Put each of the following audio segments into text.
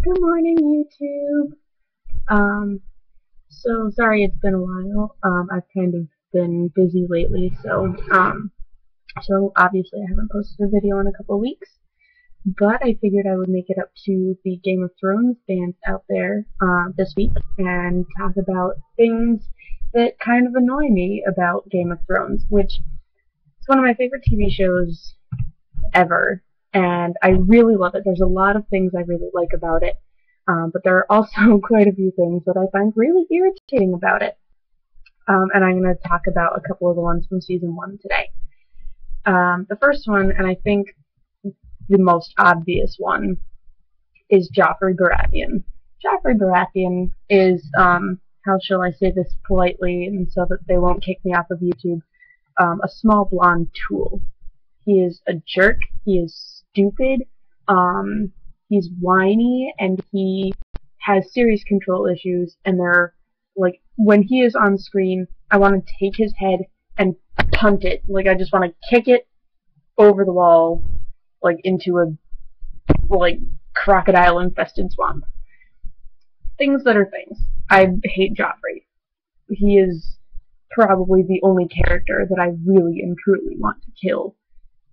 Good morning, YouTube. So sorry it's been a while. I've kind of been busy lately, so obviously I haven't posted a video in a couple of weeks. But I figured I would make it up to the Game of Thrones fans out there this week and talk about things that kind of annoy me about Game of Thrones, which is one of my favorite TV shows ever. And I really love it. There's a lot of things I really like about it, but there are also quite a few things that I find really irritating about it. And I'm going to talk about a couple of the ones from Season 1 today. The first one, and I think the most obvious one, is Joffrey Baratheon. Joffrey Baratheon is, how shall I say this politely and so that they won't kick me off of YouTube, a small blonde tool. He is a jerk, he is stupid, he's whiny, and he has serious control issues, and they're, like, when he is on screen, I want to take his head and punt it. Like, I just want to kick it over the wall, like, into a, like, crocodile-infested swamp. Things that are things. I hate Joffrey. He is probably the only character that I really and truly want to kill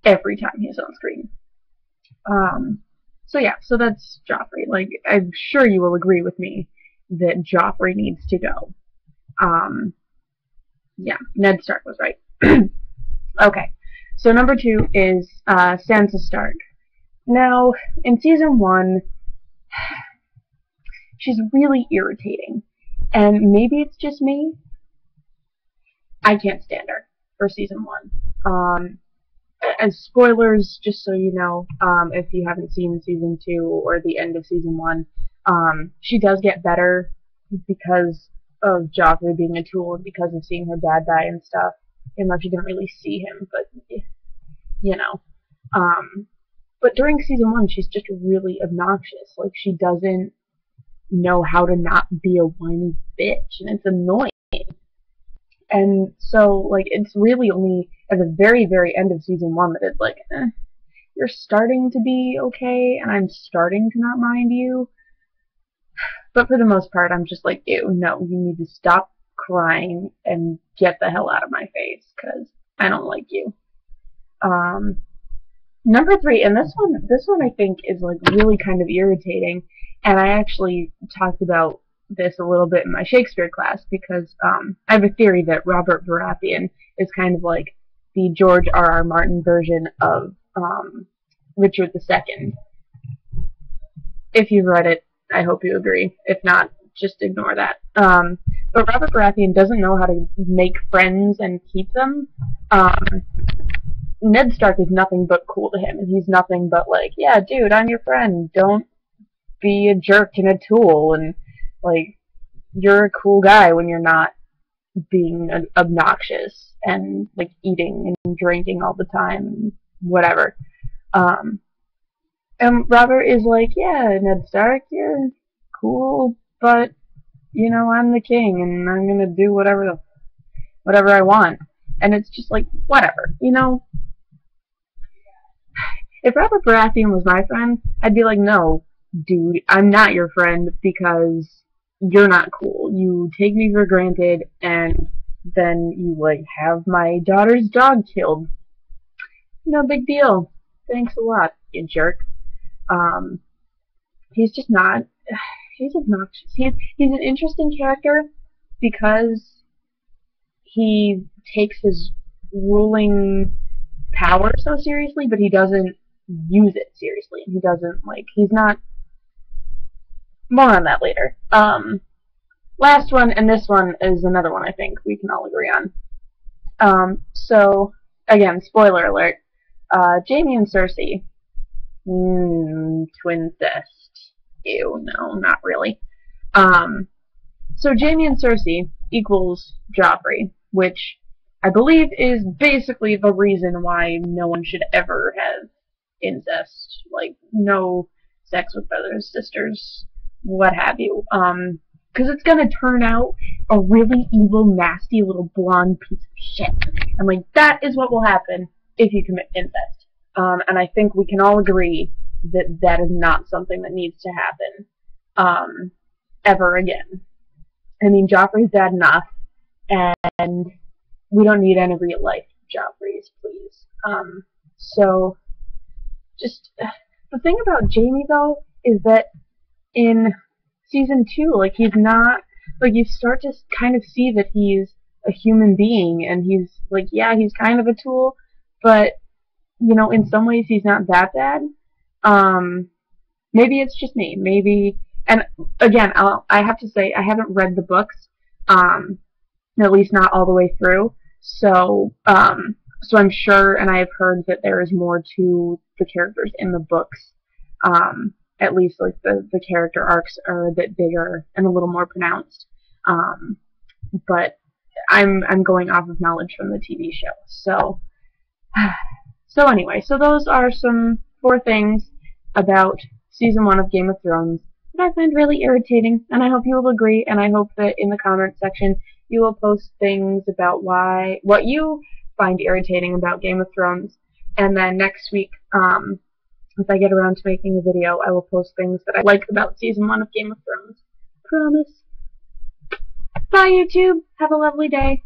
every time he's on screen. So yeah, so that's Joffrey. Like, I'm sure you will agree with me that Joffrey needs to go. Yeah, Ned Stark was right. Okay, so number 2 is Sansa Stark. Now, in Season 1, she's really irritating. And maybe it's just me. I can't stand her for Season 1. As spoilers, just so you know, if you haven't seen Season 2 or the end of Season 1, she does get better because of Joffrey being a tool and because of seeing her dad die and stuff, even though she didn't really see him, but, you know. But during Season 1, she's just really obnoxious. Like, she doesn't know how to not be a whiny bitch, and it's annoying. And so, like, it's really only at the very, very end of Season 1 that it's like, you're starting to be okay, and I'm starting to not mind you. But for the most part, I'm just like, ew, no, you need to stop crying and get the hell out of my face, because I don't like you. Number 3, and this one I think is, like, really kind of irritating, and I actually talked about this a little bit in my Shakespeare class, because I have a theory that Robert Baratheon is kind of like the George R.R. Martin version of Richard II. If you've read it, I hope you agree. If not, just ignore that. But Robert Baratheon doesn't know how to make friends and keep them. Ned Stark is nothing but cool to him, and he's nothing but like, yeah, dude, I'm your friend. Don't be a jerk and a tool, and like, you're a cool guy when you're not being obnoxious and, like, eating and drinking all the time and whatever. And Robert is like, yeah, Ned Stark, you're cool, but, you know, I'm the king, and I'm gonna do whatever I want. And it's just like, whatever, you know? If Robert Baratheon was my friend, I'd be like, no, dude, I'm not your friend because you're not cool. You take me for granted, and then you, like, have my daughter's dog killed. No big deal. Thanks a lot, you jerk. He's just not. He's obnoxious. He's an interesting character because he takes his ruling power so seriously, but he doesn't use it seriously. He doesn't, like, he's not. More on that later. Last one, and this one is another one I think we can all agree on. So, again, spoiler alert. Jaime and Cersei. Twincest. Ew, no, not really. So Jaime and Cersei equals Joffrey, which I believe is basically the reason why no one should ever have incest. Like, no sex with brothers, sisters, what have you, because it's gonna turn out a really evil, nasty little blonde piece of shit, and, like, that is what will happen if you commit incest, and I think we can all agree that that is not something that needs to happen, ever again. I mean, Joffrey's bad enough, and we don't need any real life Joffreys, please. So just the thing about Jaime though is that in season 2, like he's not like you start to kind of see that he's a human being, and he's like, yeah, he's kind of a tool, but you know, in some ways he's not that bad. Maybe it's just me. Maybe, and again, I have to say I haven't read the books, at least not all the way through. So, so I'm sure, and I've heard that there is more to the characters in the books. At least like the character arcs are a bit bigger and a little more pronounced. But I'm going off of knowledge from the TV show. So, so anyway, so those are some 4 things about season 1 of Game of Thrones that I find really irritating, and I hope you will agree, and I hope that in the comment section you will post things about what you find irritating about Game of Thrones, and then next week, if I get around to making a video, I will post things that I like about season 1 of Game of Thrones. Promise. Bye, YouTube. Have a lovely day.